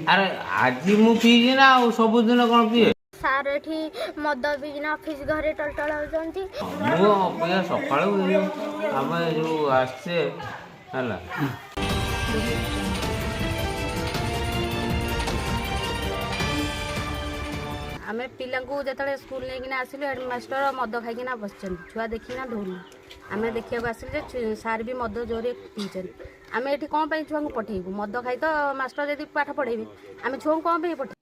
अरे आज मु पीजी ना सबुदिन कौन पीए सार एठी मद पीना ऑफिस घरे टलटल होचंती मु पिए सकाळू आम जो आसचे हला आमे पिला को जतले स्कूल लेकिन आसिलु हेडमास्टर मद खाइकिना बसचन छुआ देखिना ढोल आमे देखिया आसिल जे सार भी मद जोरे पीचन आमे एठी कोन पई छुआ को पठेबु मद खाइ तो मास्टर यदि पाठ पढेबे आमे छुआ कोन पई पठे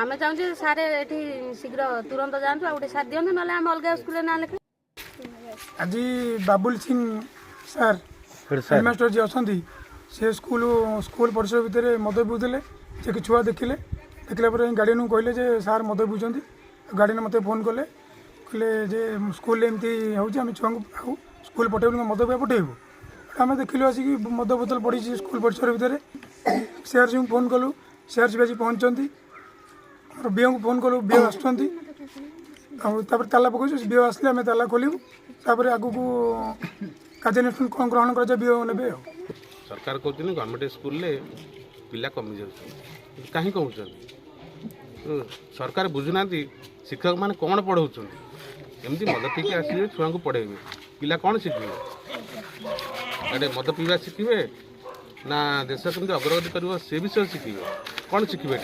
आमे चाहू जे सार एठी शीघ्र तुरंत जानतु आ उठे साथ दियन नले आमे अलगा स्कूल ना लेख आज बाबुल सिंह सर हेडमास्टर जी अच्छा से स्कूल परिसर भितर मद पिउले जे छुआ देखिले देखला गार्डियन को कहले जे सार मद पिउछंती गार्डियन मते फोन कले कहले जे स्कूल एमती होउछ हम छुआ को स्कूल पठेबु मद पे पठेबु आम देखिलु आसिक मद बोतल पड़ी स्कूल परिसर भितर सीआर जी को फोन कलु सीआर जी आज पहुँचती बीओ को फोन कलु बीओ आसुँच ताला पकाऊ बीओ आसले आम ताला खोलू तापर आगू को कार्यानुष्ठान कौन ग्रहण कर बीओ ने सरकार कहते गवर्नमेंट स्कूल पिला कमी जाऊँ कहीं कहते सरकार बुझुना शिक्षक मैंने कौन पढ़ाऊँ एमती मद पीके आसवे छुआ को पढ़ेबे पिला कौन शिखे अरे मद पीवा शिखे ना देश केमती अग्रगति कर से विषय शिखे कौन शिखे।